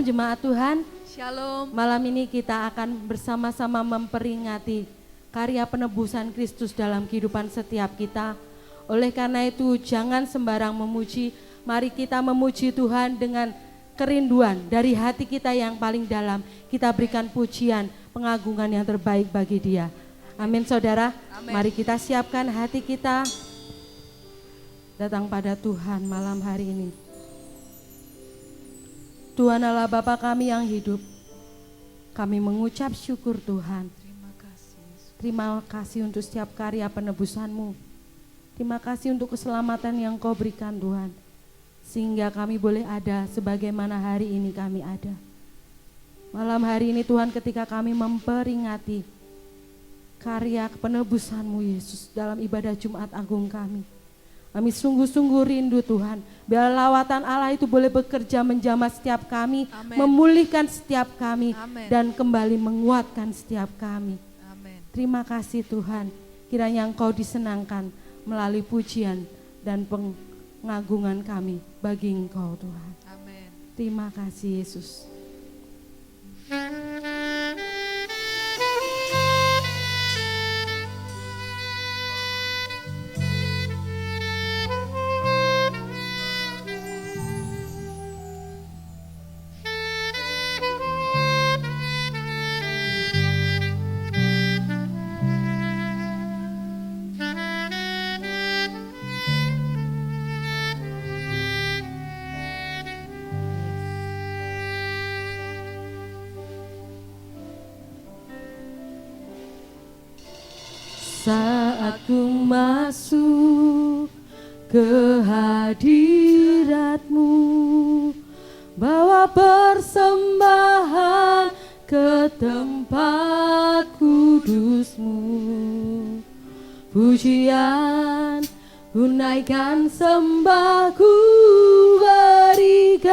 jemaat Tuhan. Shalom. Malam ini kita akan bersama-sama memperingati karya penebusan Kristus dalam kehidupan setiap kita. Oleh karena itu jangan sembarang memuji, mari kita memuji Tuhan dengan kerinduan dari hati kita yang paling dalam. Kita berikan pujian, pengagungan yang terbaik bagi Dia. Amin saudara. Amin. Mari kita siapkan hati kita datang pada Tuhan malam hari ini. Tuhan Allah Bapa kami yang hidup, kami mengucap syukur Tuhan. Terima kasih untuk setiap karya penebusan-Mu. Terima kasih untuk keselamatan yang Kau berikan Tuhan. Sehingga kami boleh ada sebagaimana hari ini kami ada. Malam hari ini Tuhan ketika kami memperingati karya penebusan-Mu Yesus dalam ibadah Jumat Agung kami. Kami sungguh-sungguh rindu Tuhan, biar lawatan Allah itu boleh bekerja menjamah setiap kami, Amen. memulihkan setiap kami, Amen. dan kembali menguatkan setiap kami. Amin. Terima kasih Tuhan, kiranya Engkau disenangkan melalui pujian dan pengagungan kami bagi Engkau Tuhan. Amin. Terima kasih Yesus. Saat ku masuk ke hadirat-Mu, bawa persembahan ke tempat kudus-Mu. Pujian ku naikkan, sembah ku berikan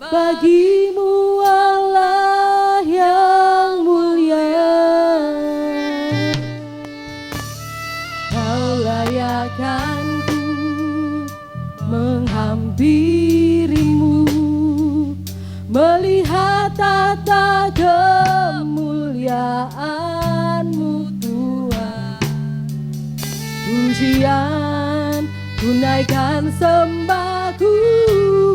bagi-Mu Allah yang mulia. Layakan ku menghampirimu, melihat tata kemuliaan-Mu Tuhan. Pujian ku naikkan, sembah ku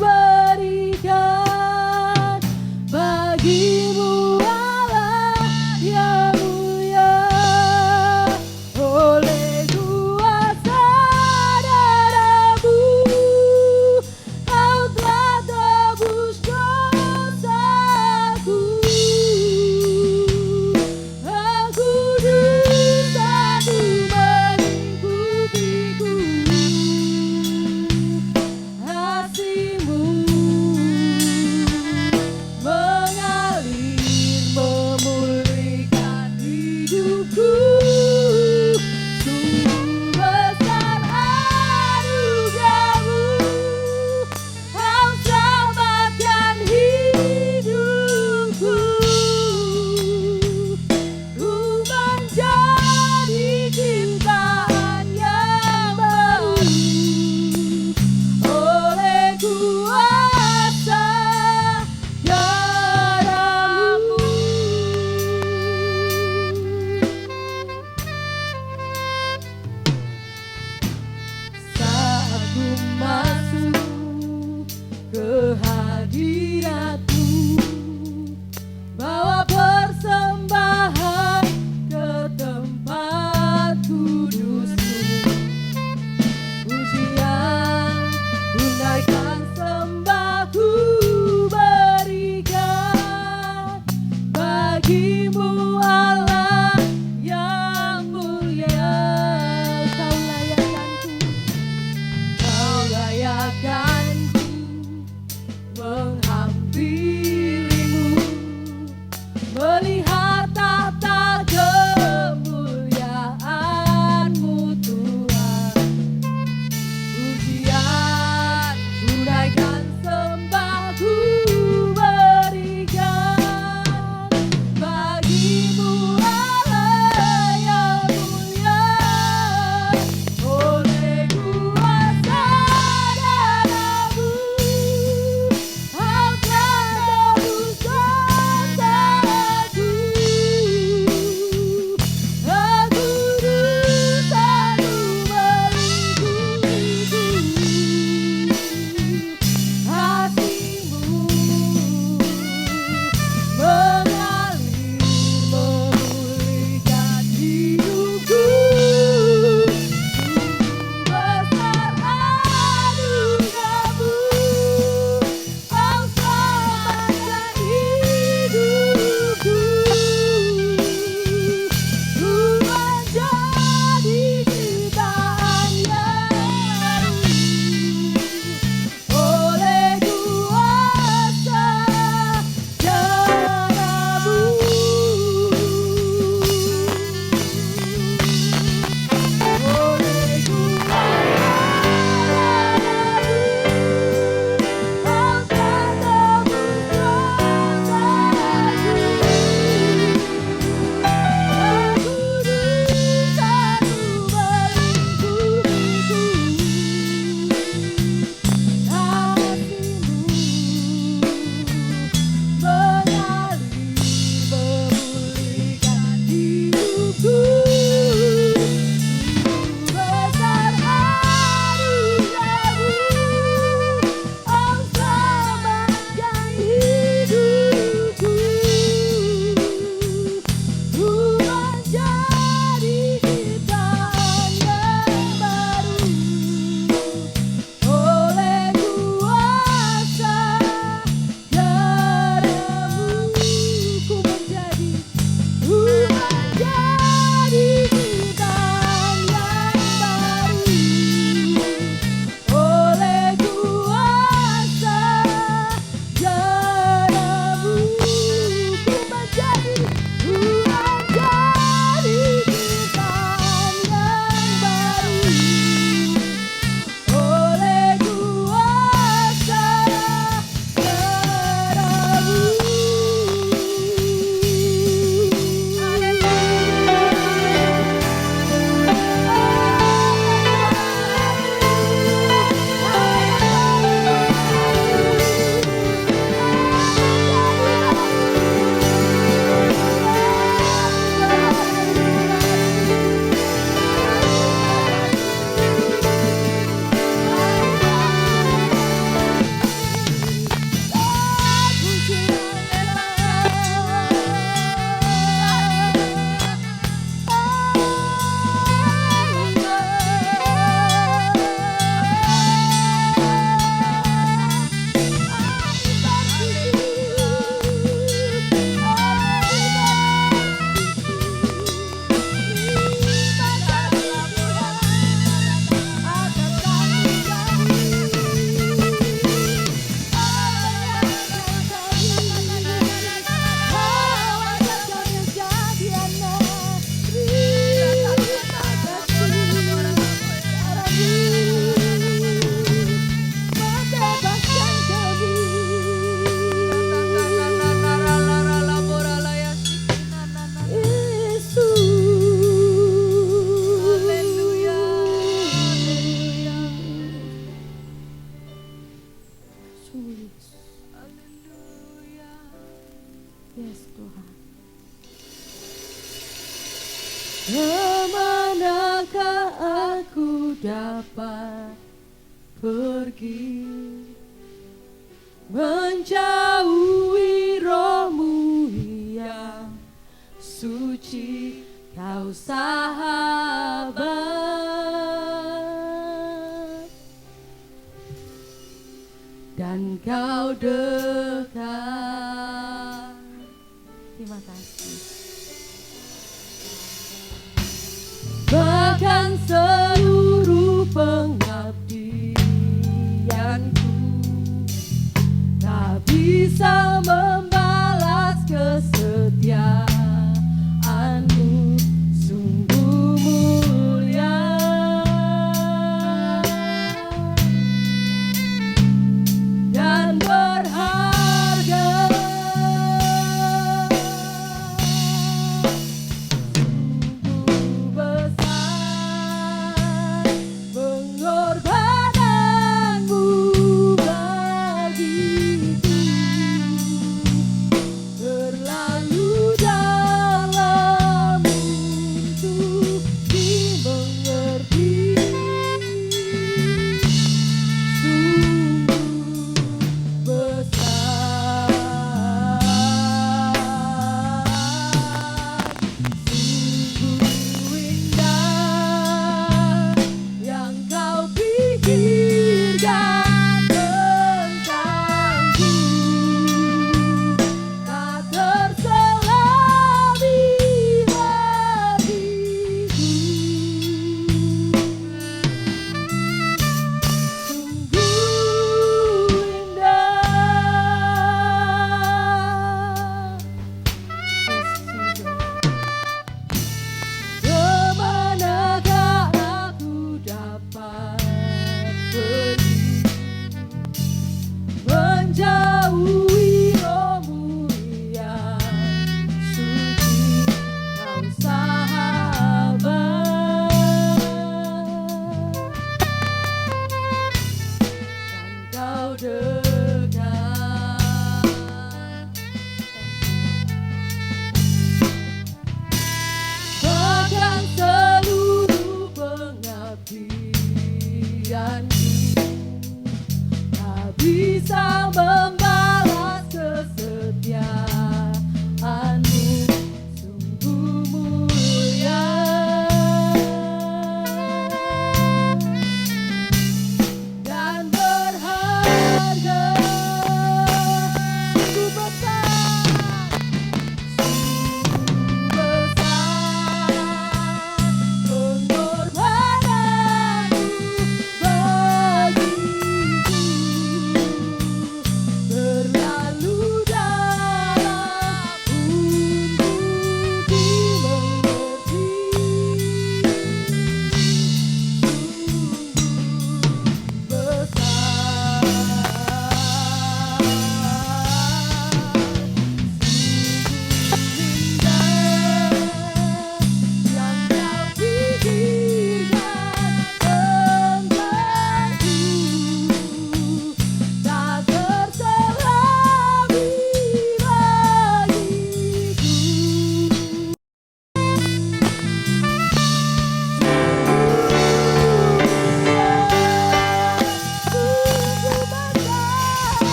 berikan bagi-Mu Allah yang mulia. Oleh kuasa darah-Mu, Kau telah tebus dosaku. Aku dosa-Mu melingkupiku, dapat pergi menjauhi rohmu yang suci, kau sahabat dan kau dekat. Terima kasih. Bahkan seluruh pengabdianku tak bisa membalas kesetiaanmu, sungguh mulia dan berharga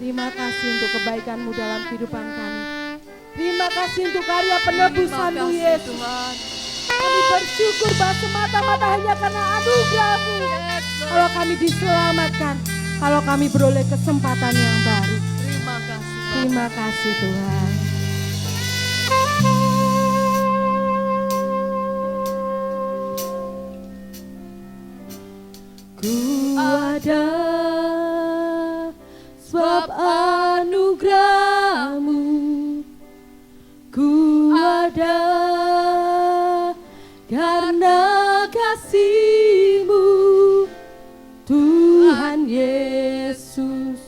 Terima kasih untuk kebaikan-Mu dalam kehidupan kami. Terima kasih untuk karya penebusan-Mu Yesus. Kami bersyukur bahwa semata-mata hanya karena anugerah-Mu. Kalau kami diselamatkan, kalau kami beroleh kesempatan yang baru. Terima kasih. Terima kasih Tuhan. Ku ada sebab anugerah-Mu. Ku ada karena kasih-Mu, Tuhan Yesus.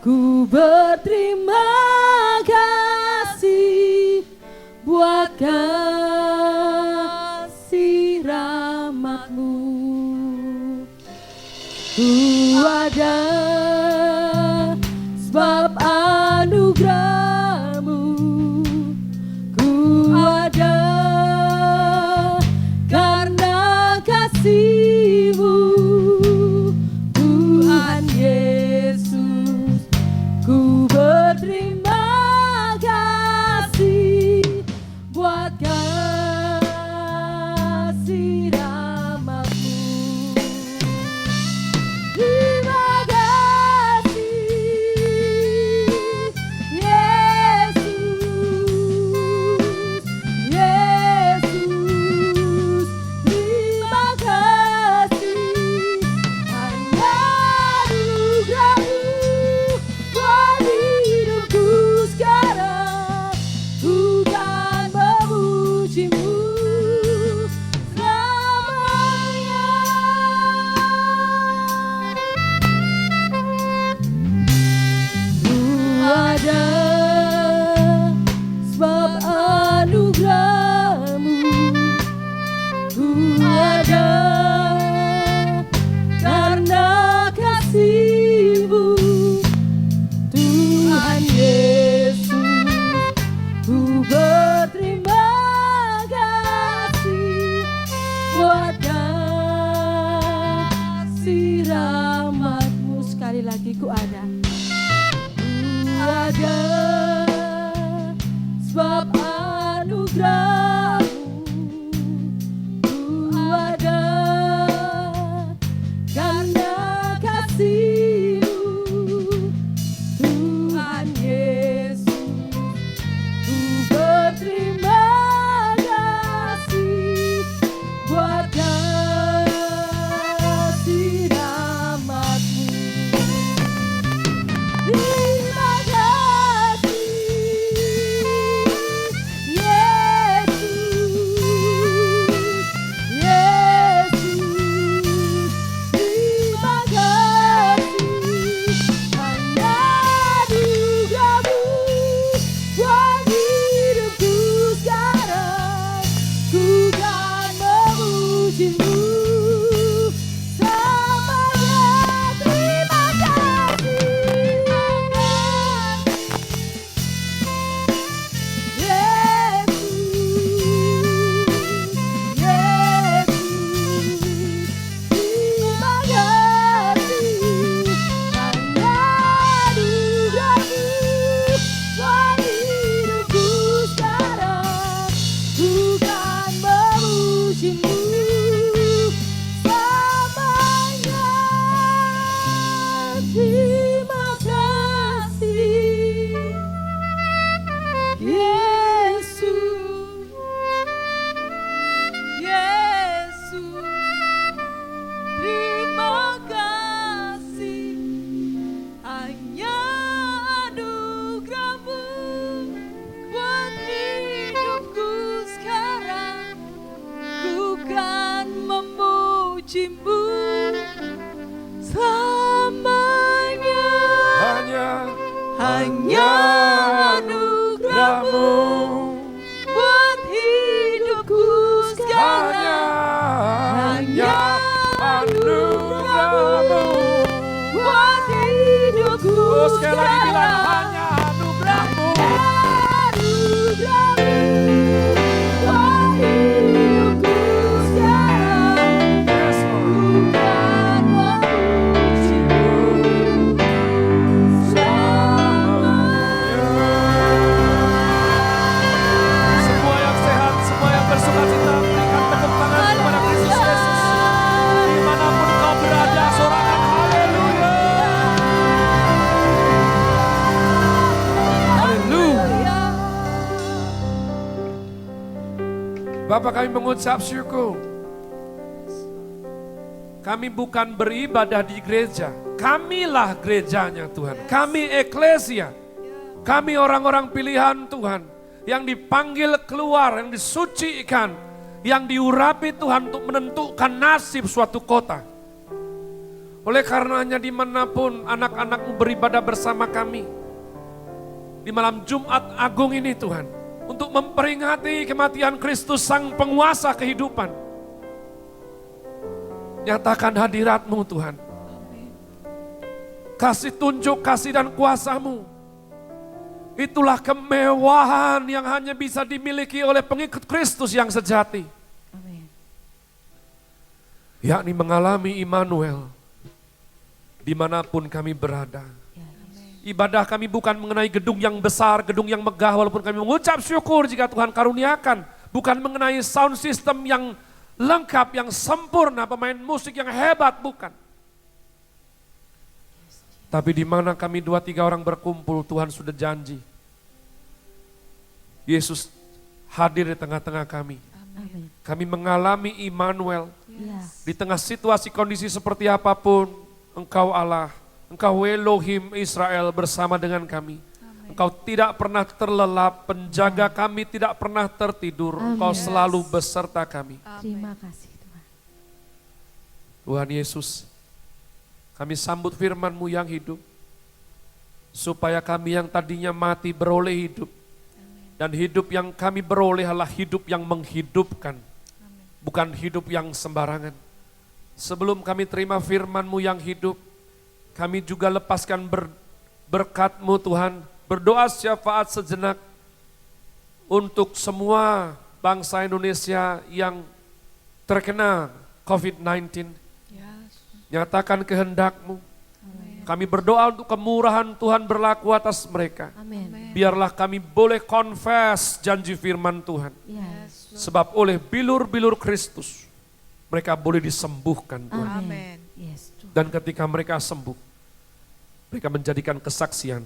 Ku berterima kasih buat kasih rahmat-Mu. Ku ada sebab anugerah-Mu. Ku ada karena kasih-Mu, Tuhan Yesus. Ku berterima kasih buat kasih rahmat-Mu. Terima kasih Yesus, Yesus. Terima kasih hanya anugerah-Mu buat hidupku sekarang. Ku kan memuji-Mu selamanya. Ku ada sebab anugerah-Mu. Ku ada karena kasih-Mu, Tuhan Yesus. Ku berterima kasih buat kasih rahmat-Mu. Sekali lagi ku ada. Ku ada sebab anugerah-Mu. Ku ada karena kasih-Mu, Tuhan Yesus. Ku berterima kasih buat kasih rahmat-Mu. Terima kasih hanya anugerah-Mu buat hidupku sekarang. Hanya anugerah-Mu buat hidupku Sekali lagi bilang sekarang. hanya anugerah-Mu. Anugerah-Mu buat hidupku sekarang. Yes, Lord. Bukan memuji-Mu selamanya. Bapa, kami mengucap syukur. Kami bukan beribadah di gereja. Kamilah gerejanya Tuhan. Kami eklesia. Kami orang-orang pilihan Tuhan. Yang dipanggil keluar, yang disucikan. Yang diurapi Tuhan untuk menentukan nasib suatu kota. Oleh karenanya dimanapun anak-anak-Mu beribadah bersama kami. Di malam Jumat Agung ini Tuhan. Untuk memperingati kematian Kristus Sang Penguasa kehidupan. Nyatakan hadirat-Mu Tuhan. Kasih tunjuk, kasih dan kuasa-Mu. Itulah kemewahan yang hanya bisa dimiliki oleh pengikut Kristus yang sejati. Amin. Yakni mengalami Immanuel. Dimanapun kami berada. Ibadah kami bukan mengenai gedung yang besar, gedung yang megah, walaupun kami mengucap syukur jika Tuhan karuniakan. Bukan mengenai sound system yang lengkap, yang sempurna, pemain musik yang hebat, bukan. Tapi di mana kami 2-3 orang berkumpul, Tuhan sudah janji. Yesus hadir di tengah-tengah kami. Amin. Kami mengalami Immanuel. Yes. Di tengah situasi kondisi seperti apapun, Engkau Allah, Engkau Elohim Israel bersama dengan kami. Engkau tidak pernah terlelap, penjaga kami tidak pernah tertidur. Engkau selalu beserta kami. Terima kasih Tuhan. Tuhan Yesus, kami sambut firman-Mu yang hidup. Supaya kami yang tadinya mati beroleh hidup. Dan hidup yang kami beroleh adalah hidup yang menghidupkan. Bukan hidup yang sembarangan. Sebelum kami terima firman-Mu yang hidup, kami juga lepaskan berkat-Mu Tuhan, berdoa syafaat sejenak untuk semua bangsa Indonesia yang terkena COVID-19. Nyatakan kehendak-Mu. Kami berdoa untuk kemurahan Tuhan berlaku atas mereka. Amin. Biarlah kami boleh confess janji firman Tuhan. Yes. Sebab oleh bilur-bilur Kristus, mereka boleh disembuhkan Tuhan. Amin. Yes, Tuhan. Dan ketika mereka sembuh, mereka menjadikan kesaksian,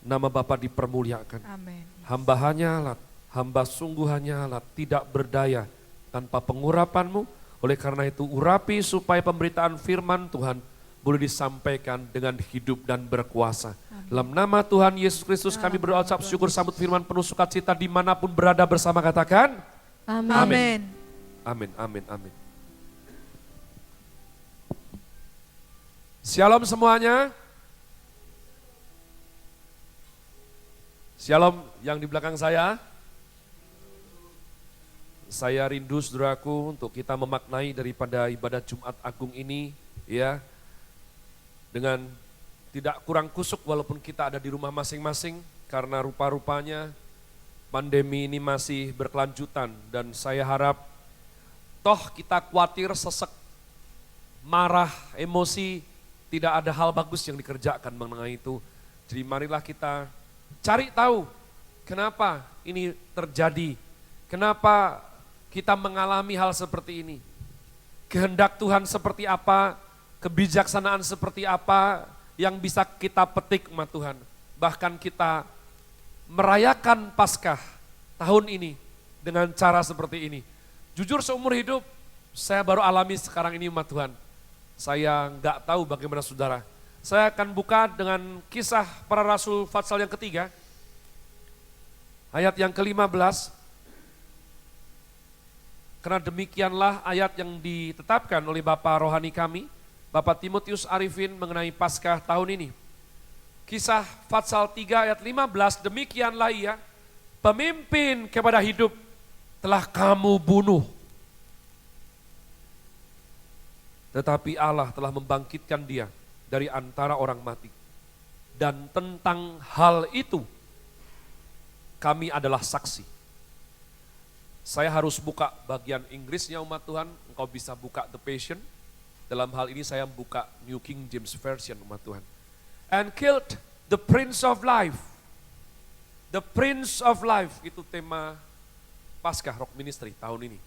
nama Bapa dipermuliakan. Amin. Hamba hanyalah, hamba sungguh hanyalah, tidak berdaya tanpa pengurapan-Mu. Oleh karena itu urapi supaya pemberitaan firman Tuhan boleh disampaikan dengan hidup dan berkuasa. Dalam nama Tuhan Yesus Kristus kami berdoa ucap syukur, sambut firman penuh sukacita dimanapun berada bersama, katakan Amin. Amin. amin, amin, amin. Shalom semuanya. Shalom yang di belakang saya. Saya rindu saudaraku untuk kita memaknai daripada ibadah Jumat Agung ini ya. Dengan tidak kurang kusuk walaupun kita ada di rumah masing-masing karena rupa-rupanya pandemi ini masih berkelanjutan dan saya harap toh kita khawatir, sesek, marah, emosi, tidak ada hal bagus yang dikerjakan mengenai itu. Jadi marilah kita cari tahu kenapa ini terjadi, kenapa kita mengalami hal seperti ini. Kehendak Tuhan seperti apa, kebijaksanaan seperti apa yang bisa kita petik umat Tuhan. Bahkan kita merayakan Paskah tahun ini dengan cara seperti ini. Jujur seumur hidup saya baru alami sekarang ini umat Tuhan. Saya nggak tahu bagaimana saudara. Saya akan buka dengan kisah para rasul Fatsal yang ketiga. Ayat yang ke-15. Karena demikianlah ayat yang ditetapkan oleh Bapak rohani kami, Bapak Timotius Arifin mengenai Paskah tahun ini. Kisah Fatsal 3 ayat 15, demikianlah ia, pemimpin kepada hidup telah kamu bunuh. Tetapi Allah telah membangkitkan dia dari antara orang mati. Dan tentang hal itu, kami adalah saksi. Saya harus buka bagian Inggrisnya umat Tuhan, engkau bisa buka The Passion. Dalam hal ini saya buka New King James Version umat Tuhan. And killed the Prince of Life. The Prince of Life, itu tema Paskah Rock Ministry tahun ini.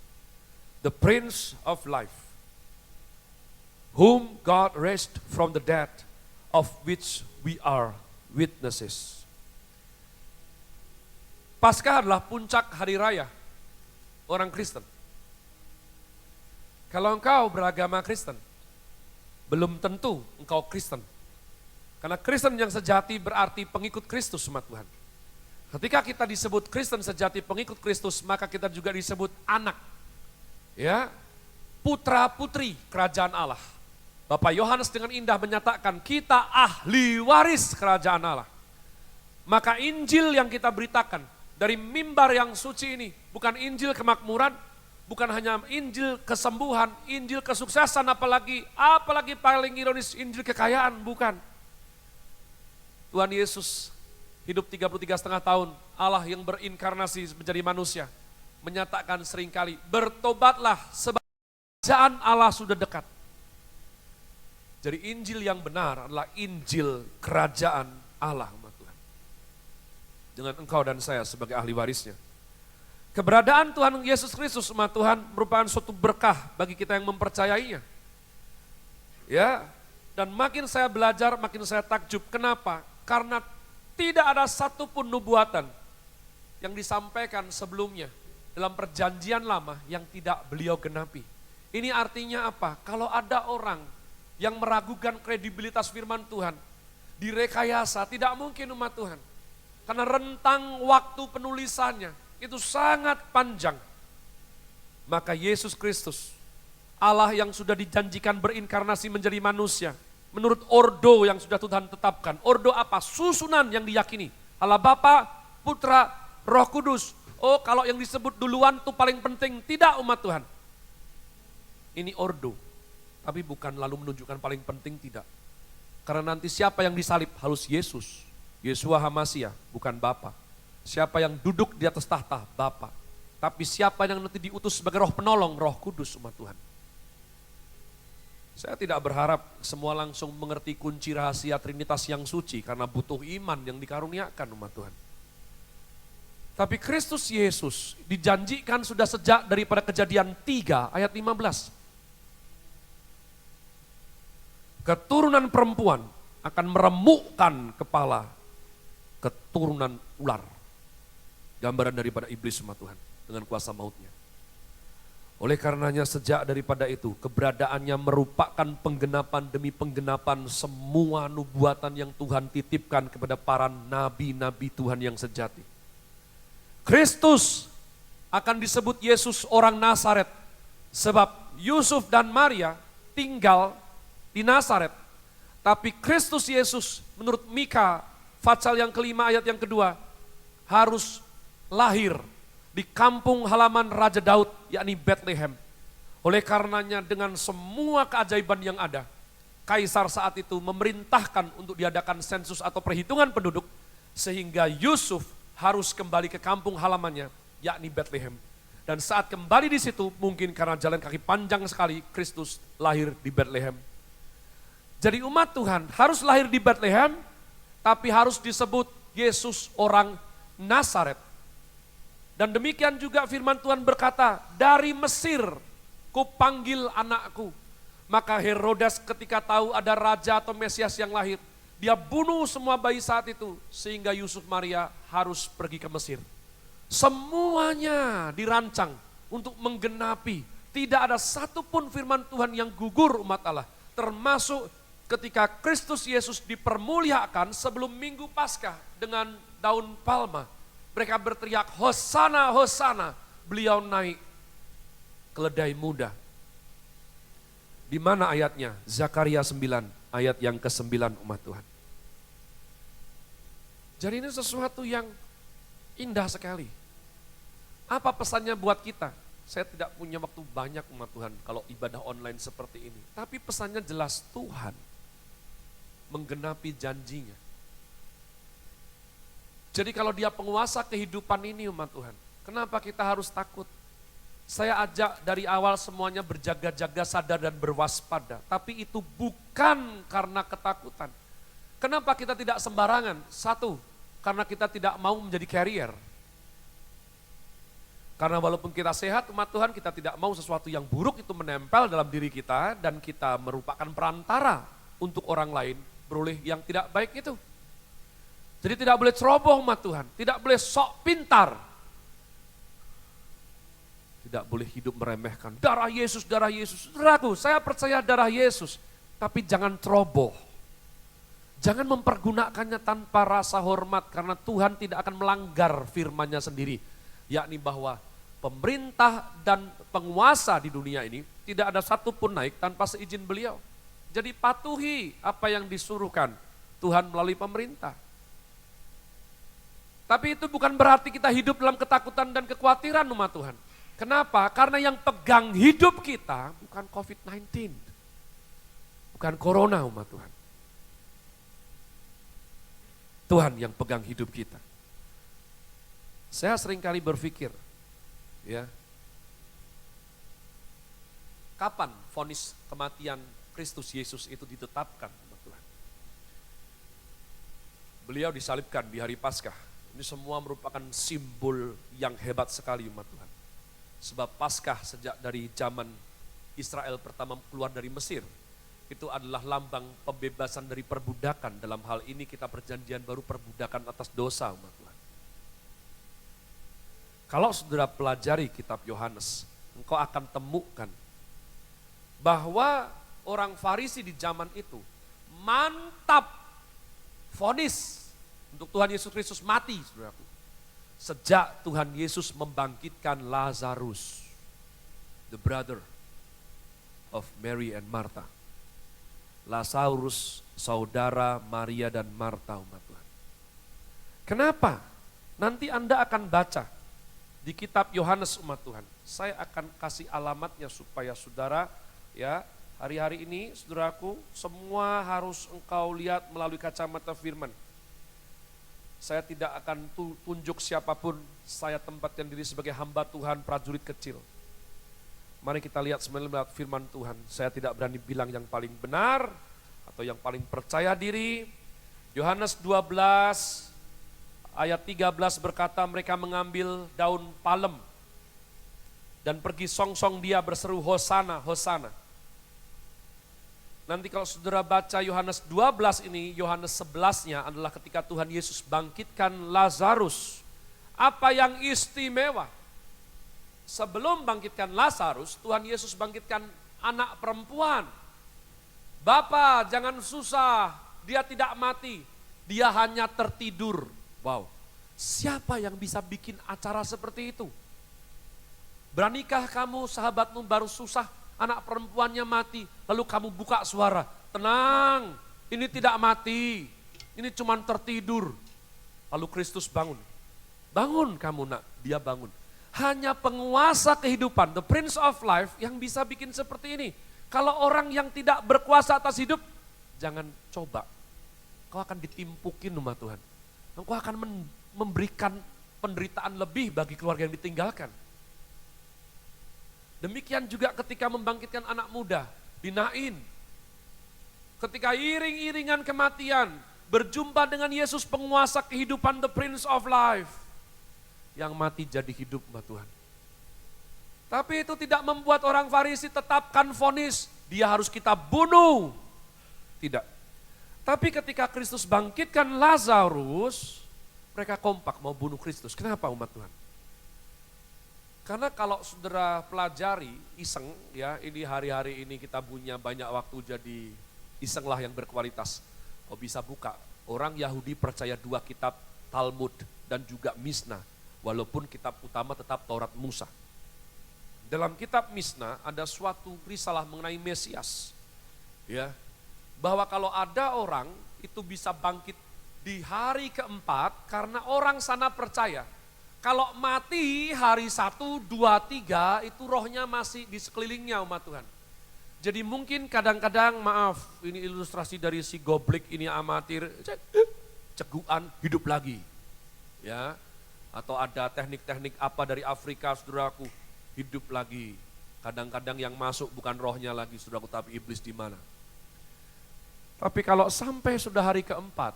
The Prince of Life. Whom God raised from the dead, of which we are witnesses. Paskah adalah puncak hari raya. orang Kristen. Kalau engkau beragama Kristen, belum tentu engkau Kristen. Karena Kristen yang sejati berarti pengikut Kristus, umat Tuhan. Ketika kita disebut Kristen sejati pengikut Kristus, maka kita juga disebut anak. Ya, putra putri kerajaan Allah. Bapak Yohanes dengan indah menyatakan kita ahli waris kerajaan Allah. Maka Injil yang kita beritakan dari mimbar yang suci ini bukan Injil kemakmuran, bukan hanya Injil kesembuhan, Injil kesuksesan, apalagi paling ironis Injil kekayaan, bukan. Tuhan Yesus hidup 33,5 tahun, Allah yang berinkarnasi menjadi manusia, menyatakan seringkali, bertobatlah sebab kerajaan Allah sudah dekat. Jadi Injil yang benar adalah Injil kerajaan Allah, umat Tuhan. Dengan engkau dan saya sebagai ahli warisnya. Keberadaan Tuhan Yesus Kristus, umat Tuhan, merupakan suatu berkah bagi kita yang mempercayainya. Ya, dan makin saya belajar, makin saya takjub. Kenapa? Karena tidak ada satupun nubuatan yang disampaikan sebelumnya dalam perjanjian lama yang tidak beliau genapi. Ini artinya apa? Kalau ada orang yang meragukan kredibilitas firman Tuhan, direkayasa, tidak mungkin, umat Tuhan. Karena rentang waktu penulisannya itu sangat panjang. Maka Yesus Kristus, Allah yang sudah dijanjikan berinkarnasi menjadi manusia, menurut ordo yang sudah Tuhan tetapkan. Ordo apa? Susunan yang diyakini. Allah Bapa, Putra, Roh Kudus. Oh, kalau yang disebut duluan itu paling penting. Tidak, umat Tuhan. Ini ordo. Tapi bukan lalu menunjukkan paling penting, tidak. Karena nanti siapa yang disalib harus Yesus. Yeshua HaMashiach, bukan Bapa. Siapa yang duduk di atas tahta, Bapa. Tapi siapa yang nanti diutus sebagai roh penolong, Roh Kudus, umat Tuhan. Saya tidak berharap semua langsung mengerti kunci rahasia Trinitas yang suci karena butuh iman yang dikaruniakan, umat Tuhan. Tapi Kristus Yesus dijanjikan sudah sejak daripada Kejadian 3 ayat 15. Keturunan perempuan akan meremukkan kepala keturunan ular. Gambaran daripada iblis, umat Tuhan, dengan kuasa mautnya. Oleh karenanya sejak daripada itu, keberadaannya merupakan penggenapan demi penggenapan semua nubuatan yang Tuhan titipkan kepada para nabi-nabi Tuhan yang sejati. Kristus akan disebut Yesus orang Nazaret, sebab Yusuf dan Maria tinggal di Nazaret. Tapi Kristus Yesus menurut Mika, Fatsal yang kelima ayat yang kedua, harus lahir di kampung halaman Raja Daud, yakni Bethlehem. Oleh karenanya dengan semua keajaiban yang ada, Kaisar saat itu memerintahkan untuk diadakan sensus atau perhitungan penduduk, sehingga Yusuf harus kembali ke kampung halamannya, yakni Bethlehem. Dan saat kembali di situ, mungkin karena jalan kaki panjang sekali, Kristus lahir di Bethlehem. Jadi umat Tuhan harus lahir di Bethlehem, tapi harus disebut Yesus orang Nazaret. Dan demikian juga firman Tuhan berkata, dari Mesir kupanggil anakku. Maka Herodes ketika tahu ada raja atau Mesias yang lahir, dia bunuh semua bayi saat itu, sehingga Yusuf Maria harus pergi ke Mesir. Semuanya dirancang untuk menggenapi. Tidak ada satupun firman Tuhan yang gugur, umat Allah. Termasuk ketika Kristus Yesus dipermuliakan sebelum Minggu Paskah dengan daun palma. Mereka berteriak, Hosana, Hosana. Beliau naik keledai muda. Di mana ayatnya? Zakaria 9, ayat yang ke-9, umat Tuhan. Jadi ini sesuatu yang indah sekali. Apa pesannya buat kita? Saya tidak punya waktu banyak, umat Tuhan, kalau ibadah online seperti ini. Tapi pesannya jelas, Tuhan menggenapi janjinya. Jadi kalau dia penguasa kehidupan ini, umat Tuhan, kenapa kita harus takut? Saya ajak dari awal semuanya berjaga-jaga, sadar dan berwaspada. Tapi itu bukan karena ketakutan. Kenapa kita tidak sembarangan? Satu, karena kita tidak mau menjadi carrier. Karena walaupun kita sehat, umat Tuhan, kita tidak mau sesuatu yang buruk itu menempel dalam diri kita dan kita merupakan perantara untuk orang lain beroleh yang tidak baik itu. Jadi tidak boleh ceroboh, umat Tuhan, tidak boleh sok pintar. tidak boleh hidup meremehkan. Darah Yesus, darah Yesus. Saudaraku, saya percaya darah Yesus. Tapi jangan ceroboh. Jangan mempergunakannya tanpa rasa hormat. Karena Tuhan tidak akan melanggar firman-Nya sendiri. Yakni bahwa pemerintah dan penguasa di dunia ini tidak ada satupun naik tanpa seizin beliau. Jadi patuhi apa yang disuruhkan Tuhan melalui pemerintah. Tapi itu bukan berarti kita hidup dalam ketakutan dan kekhawatiran umat Tuhan. Kenapa? Karena yang pegang hidup kita bukan COVID-19. Bukan corona umat Tuhan. Tuhan yang pegang hidup kita. Saya seringkali berpikir, ya, kapan vonis kematian Kristus Yesus itu ditetapkan umat Tuhan? Beliau disalibkan di hari Paskah. Ini semua merupakan simbol yang hebat sekali umat Tuhan. Sebab Paskah sejak dari zaman Israel pertama keluar dari Mesir, itu adalah lambang pembebasan dari perbudakan. Dalam hal ini kita perjanjian baru perbudakan atas dosa umat Tuhan. Kalau saudara pelajari kitab Yohanes, engkau akan temukan bahwa orang Farisi di zaman itu mantap vonis untuk Tuhan Yesus Kristus mati, saudaraku. Sejak Tuhan Yesus membangkitkan Lazarus, the brother of Mary and Martha. Lazarus, saudara Maria dan Martha umat Tuhan. Kenapa? Nanti Anda akan baca di kitab Yohanes umat Tuhan. Saya akan kasih alamatnya supaya saudara, ya, hari-hari ini saudaraku, semua harus engkau lihat melalui kacamata firman. Saya tidak akan tunjuk siapapun, saya tempatkan diri sebagai hamba Tuhan, prajurit kecil. Mari kita lihat sebenarnya firman Tuhan. Saya tidak berani bilang yang paling benar atau yang paling percaya diri. Yohanes 12 ayat 13 berkata, mereka mengambil daun palem dan pergi song-song dia berseru Hosana, Hosana. Nanti kalau saudara baca Yohanes 12 ini, Yohanes 11-nya adalah ketika Tuhan Yesus bangkitkan Lazarus. Apa yang istimewa? Sebelum bangkitkan Lazarus, Tuhan Yesus bangkitkan anak perempuan. Bapa, jangan susah, dia tidak mati, dia hanya tertidur. Wow, siapa yang bisa bikin acara seperti itu? Beranikah kamu, sahabatmu baru susah, anak perempuannya mati, lalu kamu buka suara, tenang, ini tidak mati, ini cuma tertidur. Lalu Kristus bangun. Bangun kamu nak, dia bangun. Hanya penguasa kehidupan, the Prince of Life yang bisa bikin seperti ini. Kalau orang yang tidak berkuasa atas hidup, jangan coba. Kau akan ditimpukin umat Tuhan. Engkau akan memberikan penderitaan lebih bagi keluarga yang ditinggalkan. Demikian juga ketika membangkitkan anak muda di Nain. Ketika iring-iringan kematian berjumpa dengan Yesus penguasa kehidupan, the Prince of Life. Yang mati jadi hidup, Tuhan. Tapi itu tidak membuat orang Farisi tetapkan vonis, dia harus kita bunuh. Tidak. Tapi ketika Kristus bangkitkan Lazarus, mereka kompak mau bunuh Kristus. Kenapa umat Tuhan? Karena kalau saudara pelajari, iseng ya, ini hari-hari ini kita punya banyak waktu, jadi isenglah yang berkualitas. Kau bisa buka, orang Yahudi percaya dua kitab, Talmud dan juga Misna. Walaupun kitab utama tetap Taurat Musa. Dalam kitab Misna ada suatu risalah mengenai Mesias. Ya, bahwa kalau ada orang itu bisa bangkit di hari keempat karena orang sana percaya. Kalau mati hari 1, 2, 3 itu rohnya masih di sekelilingnya umat Tuhan. Jadi mungkin kadang-kadang, maaf ini ilustrasi dari si goblik ini amatir, cegukan hidup lagi. Ya, atau ada teknik-teknik apa dari Afrika saudaraku, hidup lagi. Kadang-kadang yang masuk bukan rohnya lagi saudaraku, tapi iblis di mana. Tapi kalau sampai sudah hari keempat,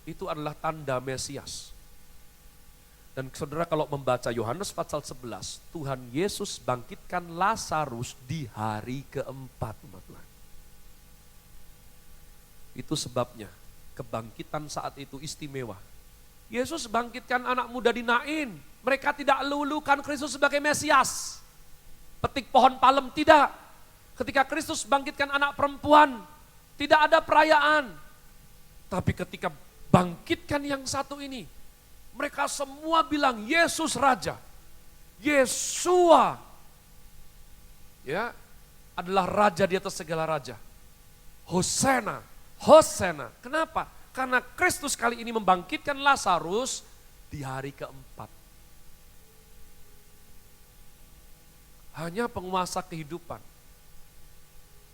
itu adalah tanda Mesias. Dan saudara kalau membaca Yohanes pasal 11, Tuhan Yesus bangkitkan Lazarus di hari keempat, umat Tuhan. Itu sebabnya kebangkitan saat itu istimewa. Yesus bangkitkan anak muda di Nain, mereka tidak lulukan Kristus sebagai Mesias. petik pohon palem, tidak. Ketika Kristus bangkitkan anak perempuan, tidak ada perayaan. Tapi ketika bangkitkan yang satu ini, mereka semua bilang Yesus Raja, Yesua, ya, adalah Raja di atas segala raja. Hosana, Hosana. Kenapa? Karena Kristus kali ini membangkitkan Lazarus di hari keempat. Hanya penguasa kehidupan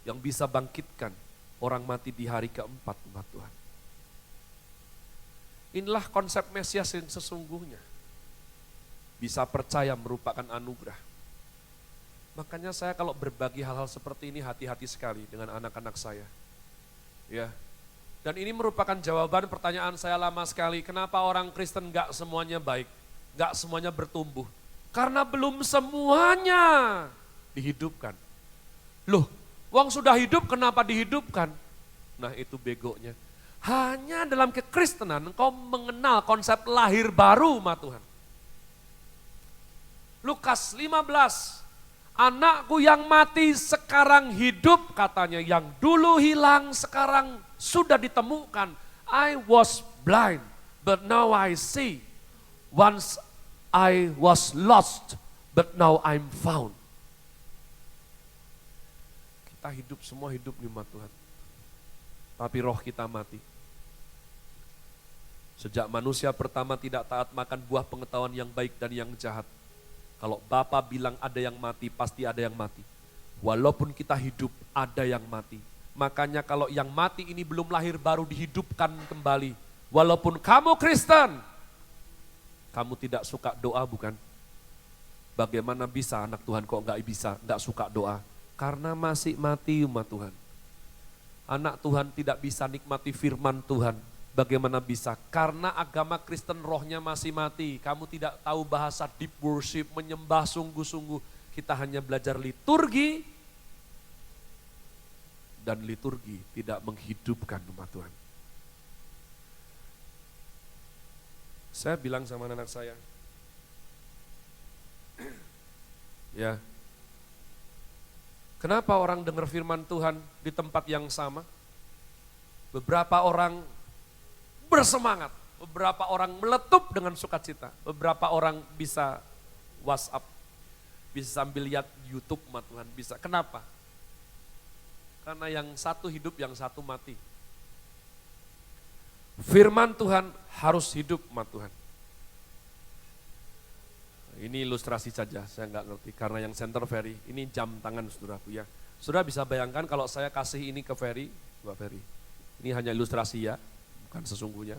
yang bisa bangkitkan orang mati di hari keempat, umat Tuhan. Inilah konsep Mesias yang sesungguhnya. Bisa percaya merupakan anugerah. Makanya saya kalau berbagi hal-hal seperti ini hati-hati sekali dengan anak-anak saya. Ya. Dan ini merupakan jawaban pertanyaan saya lama sekali. Kenapa orang Kristen gak semuanya baik? Gak semuanya bertumbuh? Karena belum semuanya dihidupkan. Loh, wong sudah hidup kenapa dihidupkan? Nah itu begonya. Hanya dalam kekristenan engkau mengenal konsep lahir baru, umat Tuhan. Lukas 15, anakku yang mati sekarang hidup katanya, yang dulu hilang sekarang sudah ditemukan. I was blind, but now I see. Once I was lost, but now I'm found. Kita hidup, semua hidup nih umat Tuhan. Tapi roh kita mati. Sejak manusia pertama tidak taat makan buah pengetahuan yang baik dan yang jahat. Kalau Bapa bilang ada yang mati, pasti ada yang mati. Walaupun kita hidup, ada yang mati. Makanya kalau yang mati ini belum lahir baru dihidupkan kembali. Walaupun kamu Kristen, kamu tidak suka doa bukan? Bagaimana bisa anak Tuhan kok nggak suka doa? Karena masih mati umat Tuhan. Anak Tuhan tidak bisa nikmati firman Tuhan. Bagaimana bisa? Karena agama Kristen rohnya masih mati. Kamu tidak tahu bahasa deep worship, menyembah sungguh-sungguh. Kita hanya belajar liturgi. Dan liturgi tidak menghidupkan umat Tuhan. Saya bilang sama anak saya, ya, kenapa orang dengar firman Tuhan di tempat yang sama? Beberapa orang bersemangat, beberapa orang meletup dengan sukacita, beberapa orang bisa WhatsApp, bisa sambil lihat YouTube, umat Tuhan bisa. Kenapa? Karena yang satu hidup, yang satu mati. Firman Tuhan harus hidup, umat Tuhan. Ini ilustrasi saja, saya nggak ngerti. Karena yang center Ferry, ini jam tangan saudaraku ya. Saudara bisa bayangkan kalau saya kasih ini ke Ferry, Mbak Ferry. Ini hanya ilustrasi ya, bukan sesungguhnya.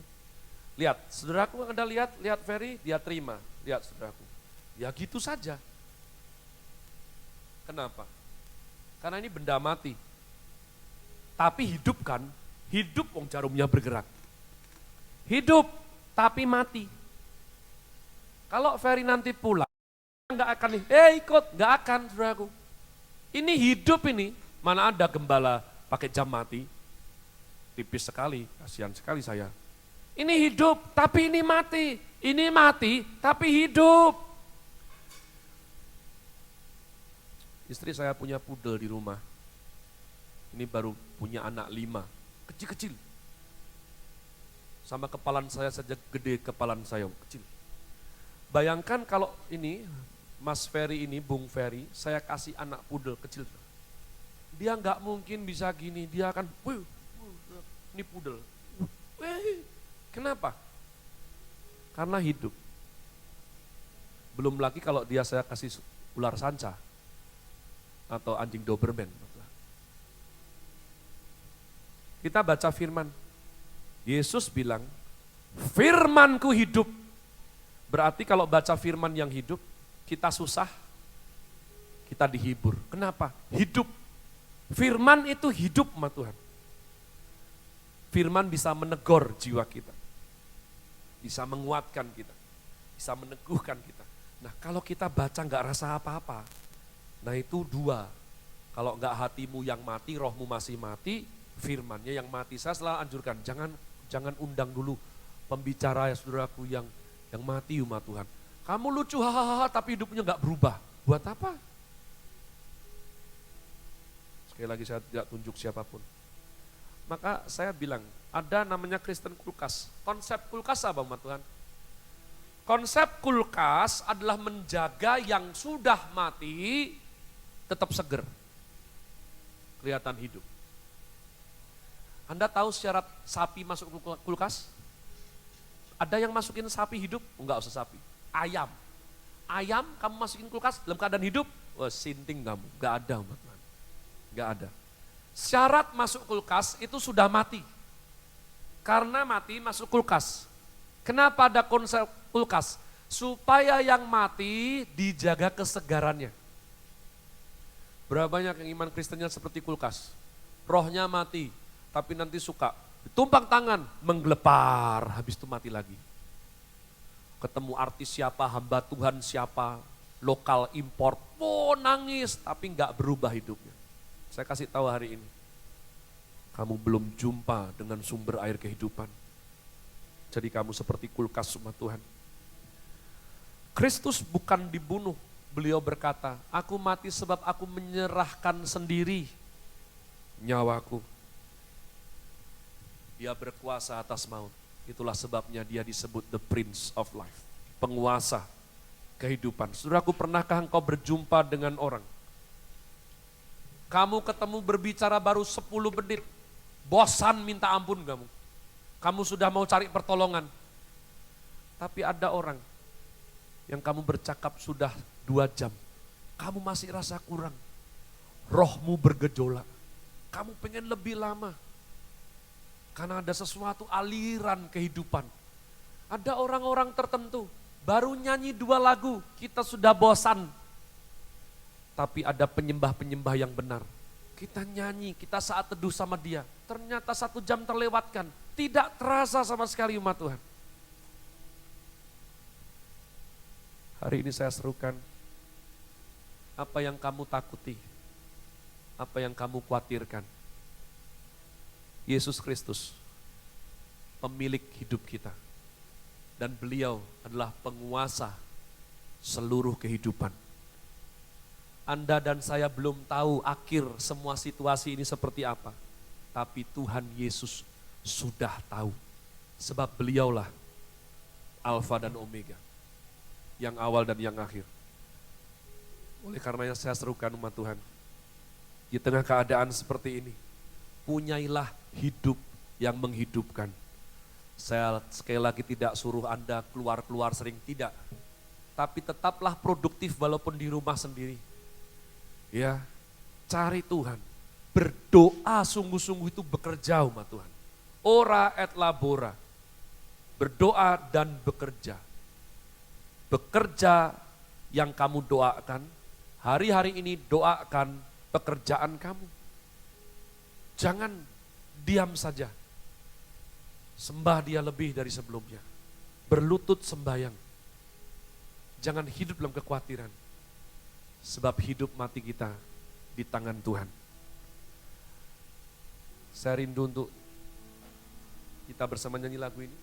Lihat, saudaraku Anda lihat Ferry, dia terima. Lihat saudaraku, ya gitu saja. Kenapa? Karena ini benda mati. Tapi hidup kan, hidup wong jarumnya bergerak. Hidup, tapi mati. Kalau Ferry nanti pulang, nggak akan ikut, nggak akan, saudaraku. Ini hidup ini, mana ada gembala pakai jam mati. Tipis sekali, kasihan sekali saya. Ini hidup, tapi ini mati. Ini mati, tapi hidup. Istri saya punya pudel di rumah. Ini baru punya anak 5, kecil-kecil. Sama kepalan saya saja gede kepalan saya, kecil. Bayangkan kalau ini, Mas Ferry ini, Bung Ferry, saya kasih anak pudel kecil. Dia nggak mungkin bisa gini, dia akan, ini pudel. Kenapa? Karena hidup. Belum lagi kalau dia saya kasih ular sanca atau anjing Doberman. Kita baca firman. Yesus bilang, firmanku hidup. Berarti kalau baca firman yang hidup, kita susah, kita dihibur. Kenapa? Hidup. Firman itu hidup sama Tuhan. Firman bisa menegur jiwa kita. Bisa menguatkan kita. Bisa meneguhkan kita. Nah kalau kita baca nggak rasa apa-apa, nah itu 2. Kalau nggak hatimu yang mati, rohmu masih mati, firmannya yang mati. Saya selalu anjurkan, jangan undang dulu pembicara ya saudaraku yang mati umat Tuhan. Kamu lucu hahaha tapi hidupnya nggak berubah. Buat apa? Sekali lagi saya tidak tunjuk siapapun. Maka saya bilang, ada namanya Kristen kulkas. Konsep kulkas apa umat Tuhan? Konsep kulkas adalah menjaga yang sudah mati tetap seger. Kelihatan hidup. Anda tahu syarat sapi masuk kulkas? Ada yang masukin sapi hidup? Enggak usah sapi. Ayam. Ayam kamu masukin kulkas dalam keadaan hidup? Wah, sinting kamu. Enggak ada umat Tuhan. Enggak ada. Syarat masuk kulkas itu sudah mati. Karena mati masuk kulkas. Kenapa ada konsep kulkas? Supaya yang mati dijaga kesegarannya. Berapa banyak yang iman Kristennya seperti kulkas? Rohnya mati, tapi nanti suka ditumpang tangan, menggelepar, habis itu mati lagi. Ketemu artis siapa, hamba Tuhan siapa, lokal import, nangis, tapi enggak berubah hidupnya. Saya kasih tahu hari ini, kamu belum jumpa dengan sumber air kehidupan. Jadi kamu seperti kulkas umat Tuhan. Kristus bukan dibunuh, beliau berkata, aku mati sebab aku menyerahkan sendiri nyawaku. Dia berkuasa atas maut. Itulah sebabnya dia disebut the Prince of Life, penguasa kehidupan. Saudaraku, pernahkah engkau berjumpa dengan orang? Kamu ketemu berbicara baru 10 menit, bosan minta ampun kamu. Kamu sudah mau cari pertolongan. Tapi ada orang yang kamu bercakap sudah 2 jam, kamu masih rasa kurang. Rohmu bergejolak, kamu pengen lebih lama. Karena ada sesuatu aliran kehidupan. Ada orang-orang tertentu, baru nyanyi 2 lagu, kita sudah bosan. Tapi ada penyembah-penyembah yang benar. Kita nyanyi, kita saat teduh sama dia. Ternyata 1 jam terlewatkan. Tidak terasa sama sekali umat Tuhan. Hari ini saya serukan, apa yang kamu takuti, apa yang kamu khawatirkan. Yesus Kristus, pemilik hidup kita. Dan beliau adalah penguasa seluruh kehidupan. Anda dan saya belum tahu akhir semua situasi ini seperti apa. Tapi Tuhan Yesus sudah tahu. Sebab beliaulah Alfa dan Omega. Yang awal dan yang akhir. Oleh karenanya saya serukan umat Tuhan. Di tengah keadaan seperti ini, punyailah hidup yang menghidupkan. Saya sekali lagi tidak suruh Anda keluar-keluar sering, tidak. Tapi tetaplah produktif walaupun di rumah sendiri. Ya, cari Tuhan. Berdoa sungguh-sungguh itu bekerja umat Tuhan. Ora et labora. Berdoa dan bekerja. Bekerja yang kamu doakan, hari-hari ini doakan pekerjaan kamu. Jangan diam saja. Sembah dia lebih dari sebelumnya. Berlutut sembahyang. Jangan hidup dalam kekhawatiran. Sebab hidup mati kita di tangan Tuhan. Saya rindu untuk kita bersama nyanyi lagu ini.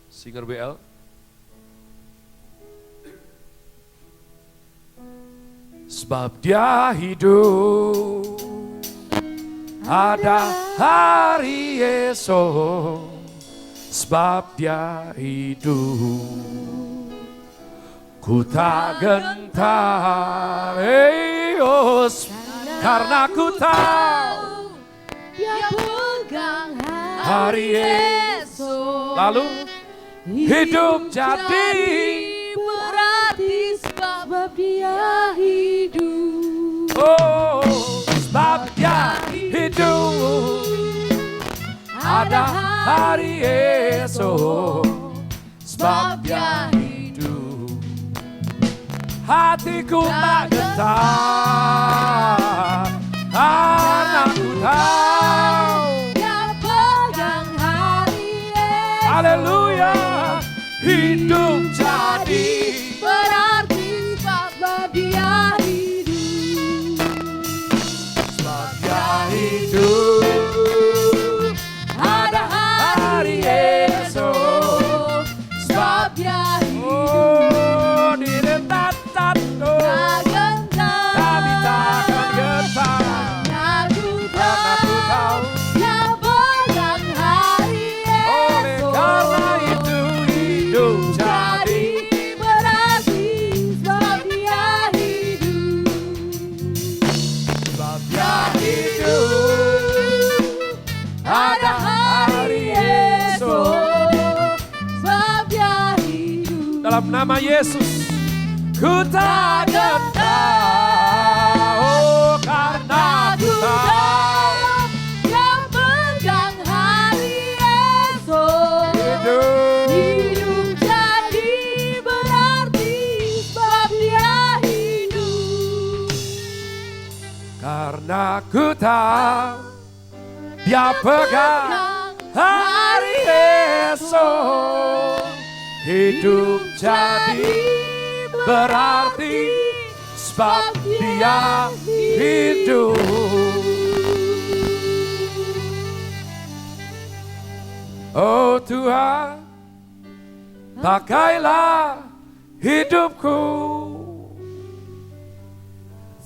Singer BL. Sebab dia hidup, ada hari esok. Sebab dia hidup, ku tak gentar, karena ku tahu Dia pegang hari esok. Lalu hidup jadi berarti sebab dia hidup. oh, sebab dia hidup, ada hari esok. Sebab dia hidup, hatiku tak gentar, karena ku tahu Dia pegang hari esok. haleluya, hidup jadi Berarti sebab dia hidup. sebab dia hidup, ada hari esok. Sebab dia hidup. Oh, di detat-tat, oh, Tak gentar. kami tak dalam nama Yesus. Ku tak gentar, oh karena ku tahu yang pegang hari esok. Hidup jadi berarti sebab dia hidup. Karena ku tahu dia pegang hari esok. Hidup jadi berarti sebab dia hidup. Oh Tuhan, pakailah hidupku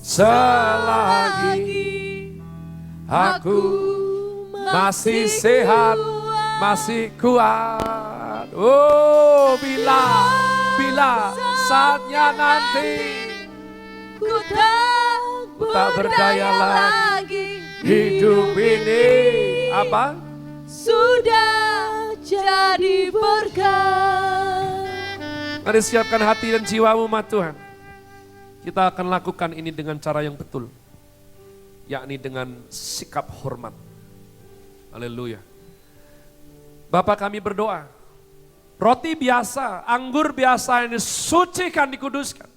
selagi aku masih sehat, masih kuat. Oh bila saatnya nanti Ku tak berdaya lagi. Hidup ini apa? Sudah jadi berkah. Mari siapkan hati dan jiwamu, ma Tuhan. Kita akan lakukan ini dengan cara yang betul, yakni dengan sikap hormat. Haleluya. Bapa, kami berdoa, roti biasa, anggur biasa ini disucikan, dikuduskan.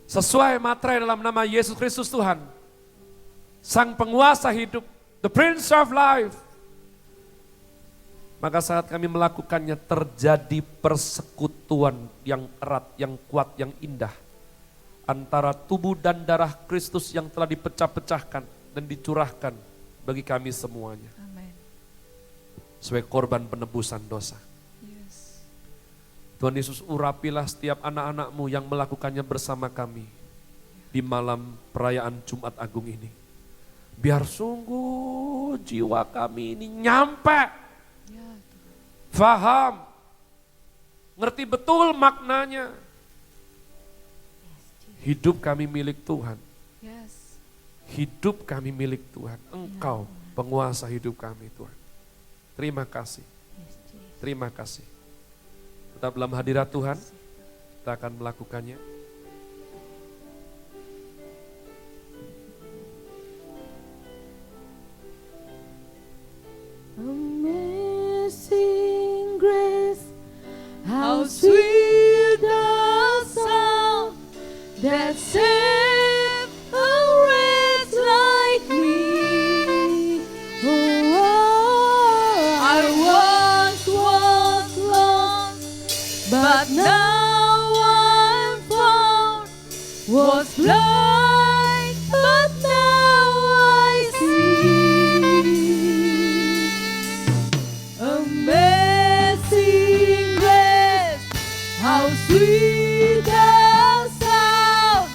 Sesuai materai dalam nama Yesus Kristus Tuhan. Sang penguasa hidup, the Prince of Life. Maka saat kami melakukannya terjadi persekutuan yang erat, yang kuat, yang indah. Antara tubuh dan darah Kristus yang telah dipecah-pecahkan dan dicurahkan bagi kami semuanya. Amin. Sebagai korban penebusan dosa. Yes. Tuhan Yesus, urapilah setiap anak-anak-Mu yang melakukannya bersama kami di malam perayaan Jumat Agung ini. Biar sungguh jiwa kami ini nyampe, faham, ngerti betul maknanya. Hidup kami milik Tuhan. Yes. Hidup kami milik Tuhan. Engkau penguasa hidup kami, Tuhan. Terima kasih. Terima kasih. Tetap dalam hadirat Tuhan, kita akan melakukannya. Amazing grace, how sweet the sound that saved a wretch like me. Oh, I once was lost, but now I'm found. Was blind, but now I see. Amazing grace, how sweet the sound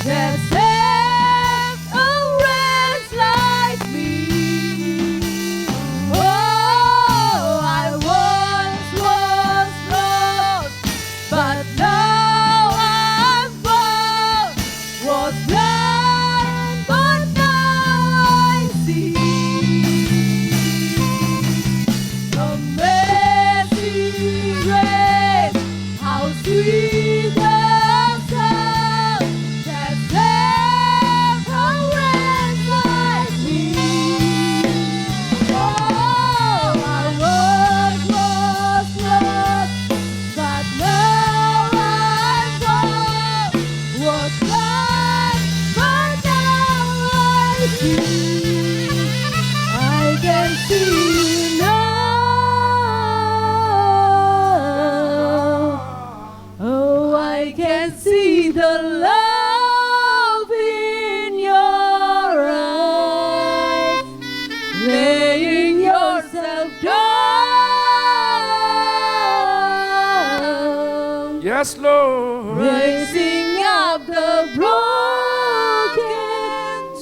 that saved a wretch like me. Oh, I once was lost, but now I'm found. Was blind, but now I see. Amazing grace, how sweet the sound that saved a wretch like me. Oh, I once was lost, but now I'm found. Was blind, but now I see. I can see now. Oh, I can see the love in your eyes, laying yourself down, Yes, Lord. raising up the broken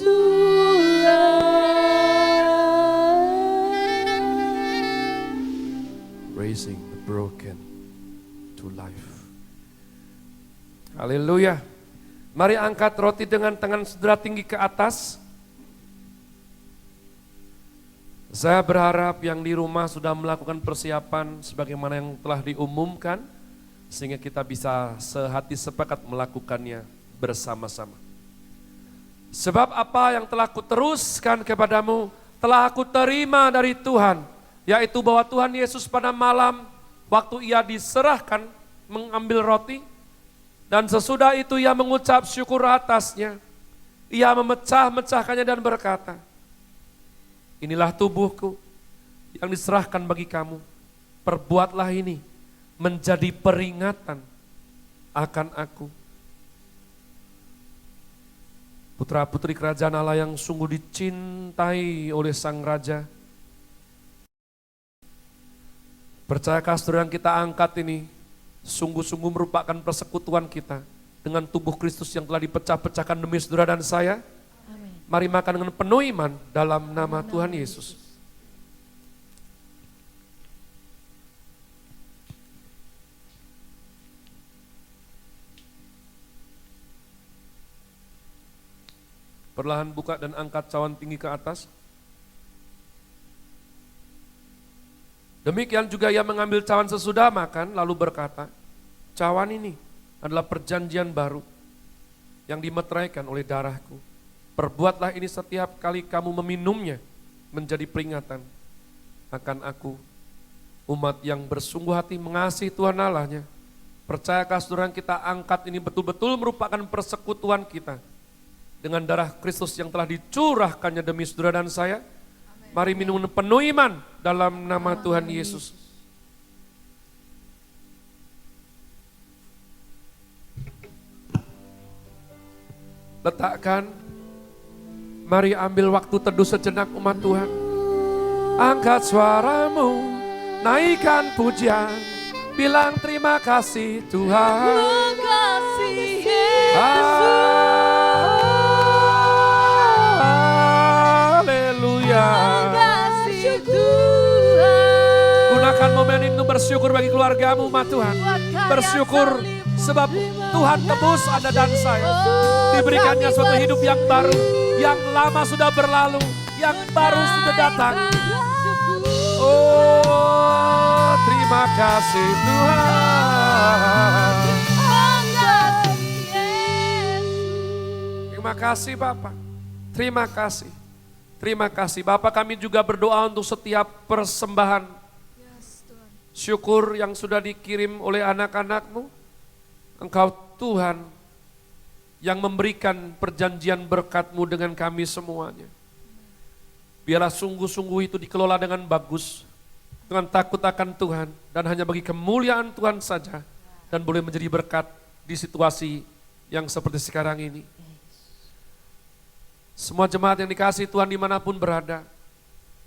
to life. Raising the broken to life. Haleluya. Mari angkat roti dengan tangan saudara tinggi ke atas. Saya berharap yang di rumah sudah melakukan persiapan sebagaimana yang telah diumumkan. sehingga kita bisa sehati sepakat melakukannya bersama-sama. Sebab apa yang telah kuteruskan kepadamu telah aku terima dari Tuhan, yaitu bahwa Tuhan Yesus pada malam waktu ia diserahkan mengambil roti, dan sesudah itu ia mengucap syukur atasnya, ia memecah-mecahkannya dan berkata, inilah tubuhku yang diserahkan bagi kamu, perbuatlah ini menjadi peringatan akan aku. Putra-putri kerajaan Allah yang sungguh dicintai oleh Sang Raja, percayakah saudara yang kita angkat ini sungguh-sungguh merupakan persekutuan kita dengan tubuh Kristus yang telah dipecah-pecahkan demi saudara dan saya? Amin. Mari makan dengan penuh iman dalam nama Tuhan Yesus. Perlahan buka dan angkat cawan tinggi ke atas. Demikian juga ia mengambil cawan sesudah makan lalu berkata, cawan ini adalah perjanjian baru yang dimeteraikan oleh darahku. Perbuatlah ini setiap kali kamu meminumnya menjadi peringatan akan aku. Umat yang bersungguh hati mengasihi Tuhan Allahnya. Percayakah saudara yang kita angkat ini betul-betul merupakan persekutuan kita dengan darah Kristus yang telah dicurahkannya demi saudara dan saya? Mari minum penuh iman dalam nama Tuhan Yesus. Letakkan, mari ambil waktu teduh sejenak umat Tuhan. Angkat suaramu, naikkan pujian, bilang terima kasih Tuhan. Terima kasih Yesus. Gunakan momen ini untuk bersyukur bagi keluargamu, umat Tuhan. Bersyukur sebab Tuhan tebus Anda dan saya. Diberikannya suatu hidup yang baru, yang lama sudah berlalu, yang baru sudah datang. Oh, terima kasih Tuhan. Terima kasih Bapak. Terima kasih. Terima kasih Bapak, kami juga berdoa untuk setiap persembahan syukur yang sudah dikirim oleh anak-anak-Mu. Engkau Tuhan yang memberikan perjanjian berkat-Mu dengan kami semuanya. Biarlah sungguh-sungguh itu dikelola dengan bagus, dengan takut akan Tuhan, dan hanya bagi kemuliaan Tuhan saja, dan boleh menjadi berkat di situasi yang seperti sekarang ini. Semua jemaat yang dikasihi Tuhan dimanapun berada,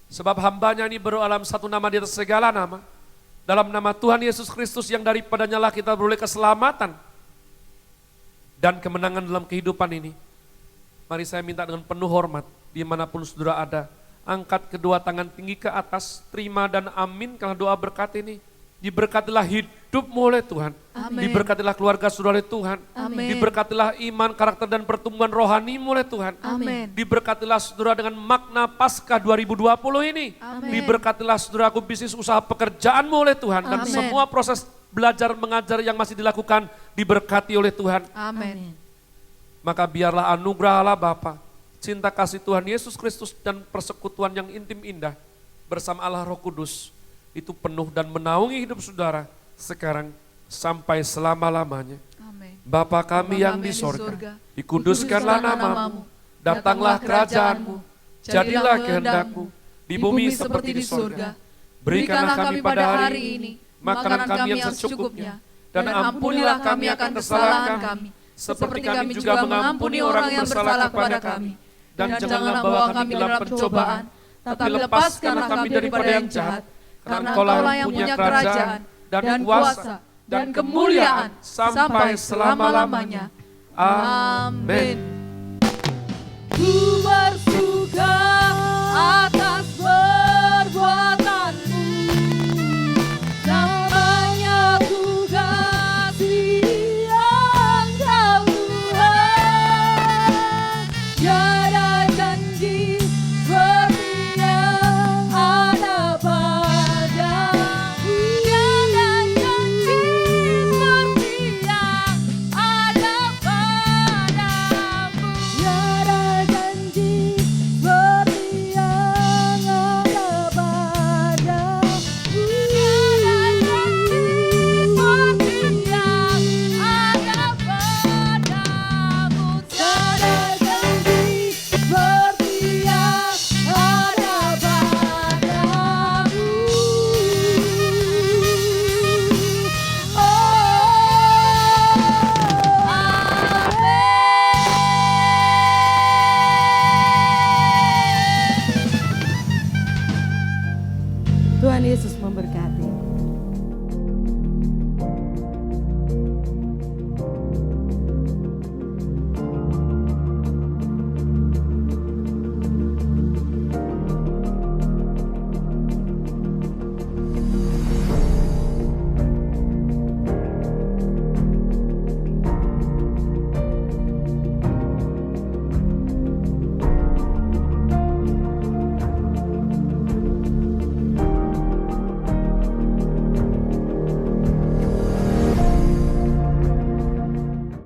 sebab hambanya ini berdoa dalam satu nama di atas segala nama, dalam nama Tuhan Yesus Kristus yang daripadanya lah kita beroleh keselamatan dan kemenangan dalam kehidupan ini. Mari saya minta dengan penuh hormat, dimanapun saudara ada, angkat kedua tangan tinggi ke atas, terima dan amin kalau doa berkat ini. Diberkatilah hidupmu oleh Tuhan. Amin. Diberkatilah keluarga saudara oleh Tuhan. Amin. Diberkatilah iman, karakter dan pertumbuhan rohanimu oleh Tuhan. Amin. Diberkatilah saudara dengan makna Paskah 2020 ini. Amin. Diberkatilah saudaraku bisnis usaha pekerjaanmu oleh Tuhan. Dan Amin. semua proses belajar mengajar yang masih dilakukan diberkati oleh Tuhan. Amin. Maka biarlah anugerah Allah Bapa, cinta kasih Tuhan Yesus Kristus dan persekutuan yang intim indah bersama Allah Roh Kudus itu penuh dan menaungi hidup saudara sekarang sampai selama-lamanya. Amin. Bapa kami yang di sorga, dikuduskanlah namamu, datanglah kerajaanmu, jadilah kehendakmu, di bumi seperti di sorga. Berikanlah kami pada hari ini makanan kami yang secukupnya, dan ampunilah kami akan kesalahan kami, seperti kami juga mengampuni orang yang bersalah kepada kami. Dan janganlah bawa kami dalam pencobaan, tapi lepaskanlah kami daripada yang jahat. Karena Engkau lah yang punya kerajaan dan kuasa dan kemuliaan sampai selama-lamanya. Amin. Ku bersuka atas perbuatanmu, namanya ku kasih Engkau Tuhan. Tiada janji seperti yang ada padamu, tiada janji seperti Tuhan Yesus memberkati.